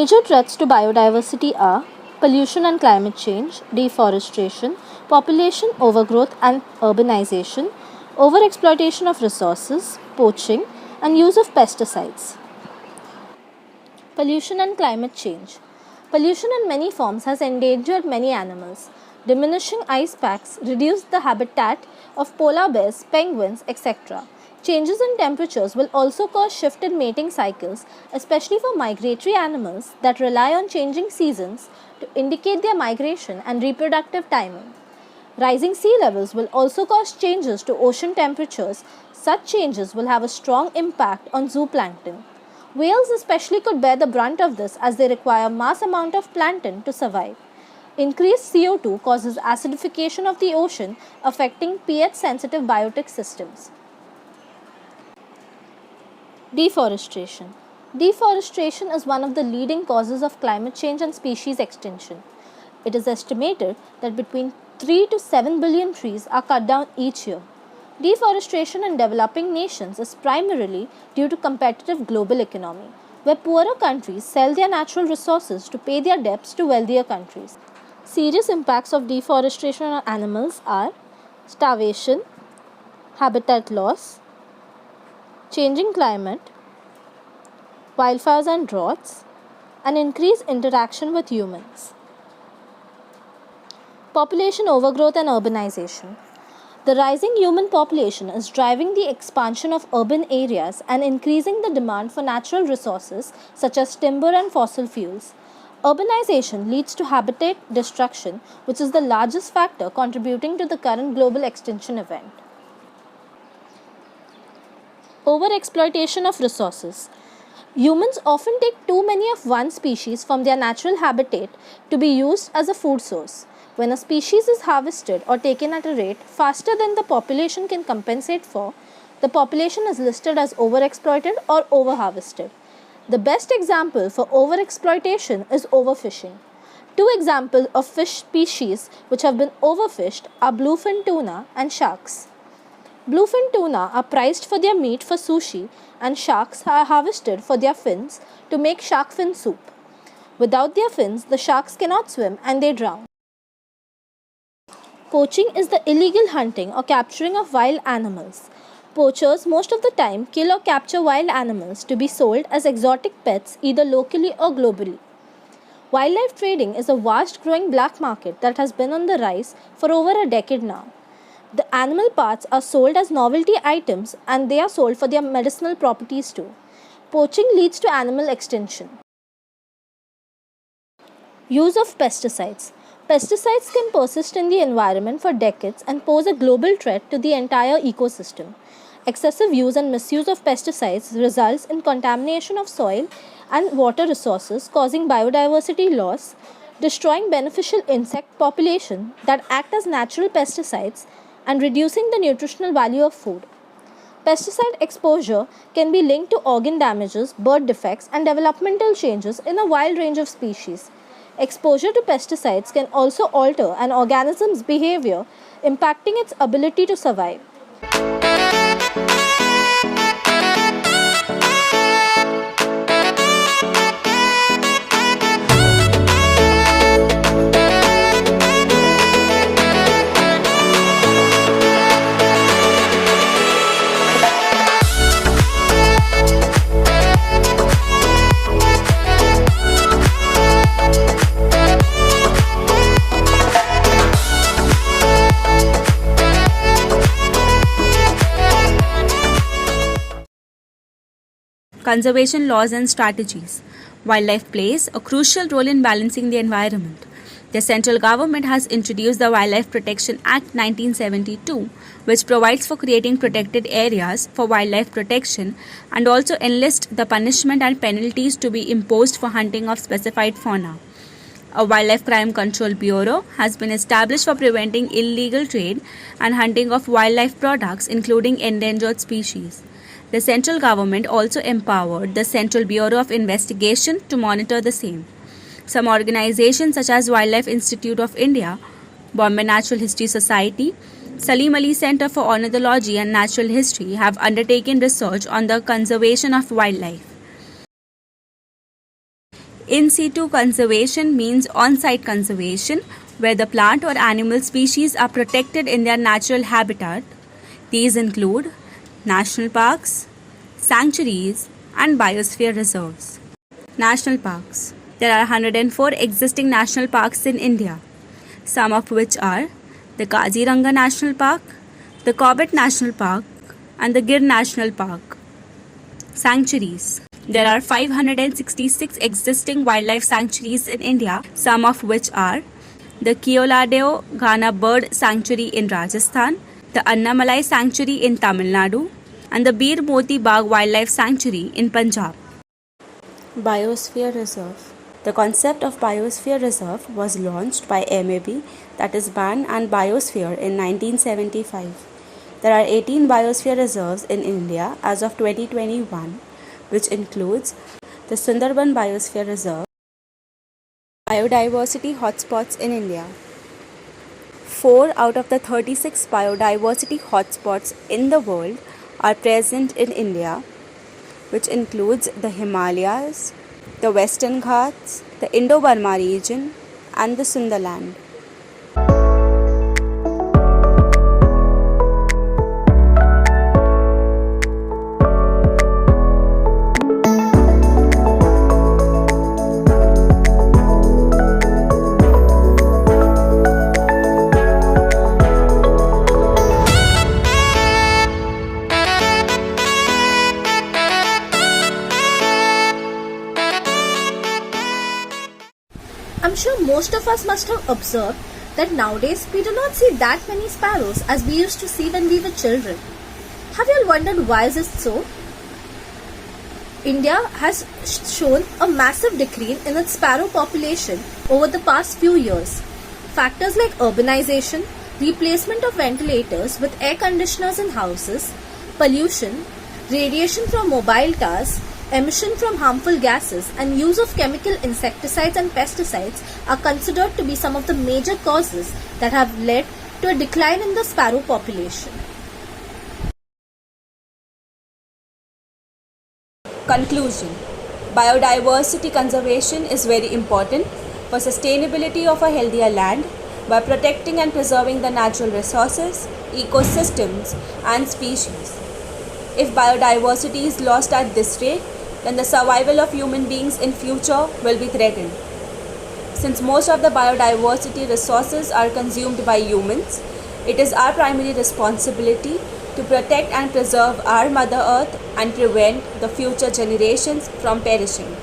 Major threats to biodiversity are pollution and climate change, deforestation, population overgrowth and urbanization, overexploitation of resources, poaching, and use of pesticides. Pollution and climate change. Pollution in many forms has endangered many animals. Diminishing ice packs reduced the habitat of polar bears, penguins, etc. Changes in temperatures will also cause shift in mating cycles, especially for migratory animals that rely on changing seasons to indicate their migration and reproductive timing. Rising sea levels will also cause changes to ocean temperatures. Such changes will have a strong impact on zooplankton. Whales especially could bear the brunt of this as they require mass amount of plankton to survive. Increased CO2 causes acidification of the ocean, affecting pH-sensitive biotic systems. Deforestation. Deforestation is one of the leading causes of climate change and species extinction. It is estimated that between 3 to 7 billion trees are cut down each year. Deforestation in developing nations is primarily due to competitive global economy, where poorer countries sell their natural resources to pay their debts to wealthier countries. Serious impacts of deforestation on animals are starvation, habitat loss, changing climate, wildfires and droughts, and increased interaction with humans. Population overgrowth and urbanization. The rising human population is driving the expansion of urban areas and increasing the demand for natural resources such as timber and fossil fuels. Urbanization leads to habitat destruction, which is the largest factor contributing to the current global extinction event. Overexploitation of resources. Humans often take too many of one species from their natural habitat to be used as a food source. When a species is harvested or taken at a rate faster than the population can compensate for, the population is listed as overexploited or overharvested. The best example for overexploitation is overfishing. Two examples of fish species which have been overfished are bluefin tuna and sharks. Bluefin tuna are prized for their meat for sushi, and sharks are harvested for their fins to make shark fin soup. Without their fins, the sharks cannot swim and they drown. Poaching is the illegal hunting or capturing of wild animals. Poachers most of the time kill or capture wild animals to be sold as exotic pets either locally or globally. Wildlife trading is a vast growing black market that has been on the rise for over a decade now. The animal parts are sold as novelty items and they are sold for their medicinal properties too. Poaching leads to animal extinction. Use of pesticides. Pesticides can persist in the environment for decades and pose a global threat to the entire ecosystem. Excessive use and misuse of pesticides results in contamination of soil and water resources, causing biodiversity loss, destroying beneficial insect population that act as natural pesticides, and reducing the nutritional value of food. Pesticide exposure can be linked to organ damages, birth defects, and developmental changes in a wide range of species. Exposure to pesticides can also alter an organism's behavior, impacting its ability to survive. Conservation laws and strategies. Wildlife plays a crucial role in balancing the environment. The central government has introduced the Wildlife Protection Act 1972, which provides for creating protected areas for wildlife protection and also enlists the punishment and penalties to be imposed for hunting of specified fauna. A Wildlife Crime Control Bureau has been established for preventing illegal trade and hunting of wildlife products, including endangered species. The central government also empowered the Central Bureau of Investigation to monitor the same. Some organizations such as Wildlife Institute of India, Bombay Natural History Society, Salim Ali Center for Ornithology and Natural History have undertaken research on the conservation of wildlife. In situ conservation means on-site conservation, where the plant or animal species are protected in their natural habitat. These include national parks, sanctuaries, and biosphere reserves. National parks. There are 104 existing national parks in India, some of which are the Kaziranga National Park, the Corbett National Park, and the Gir National Park. Sanctuaries. There are 566 existing wildlife sanctuaries in India, some of which are the Keoladeo Ghana Bird Sanctuary in Rajasthan, the Annamalai Sanctuary in Tamil Nadu, and the Bir Moti Bagh Wildlife Sanctuary in Punjab. Biosphere Reserve. The concept of Biosphere Reserve was launched by MAB, that is Ban and Biosphere, in 1975. There are 18 biosphere reserves in India as of 2021, which includes the Sundarban Biosphere Reserve. Biodiversity hotspots in India. 4 out of the 36 biodiversity hotspots in the world are present in India, which includes the Himalayas, the Western Ghats, the Indo-Burma region, and the Sundaland. I'm sure most of us must have observed that nowadays we do not see that many sparrows as we used to see when we were children. Have you all wondered why is this so? India has shown a massive decline in its sparrow population over the past few years. Factors like urbanization, replacement of ventilators with air conditioners in houses, pollution, radiation from mobile towers, emission from harmful gases, and use of chemical insecticides and pesticides are considered to be some of the major causes that have led to a decline in the sparrow population. Conclusion. Biodiversity conservation is very important for sustainability of a healthier land by protecting and preserving the natural resources, ecosystems, and species. If biodiversity is lost at this rate, then the survival of human beings in future will be threatened. Since most of the biodiversity resources are consumed by humans, it is our primary responsibility to protect and preserve our Mother Earth and prevent the future generations from perishing.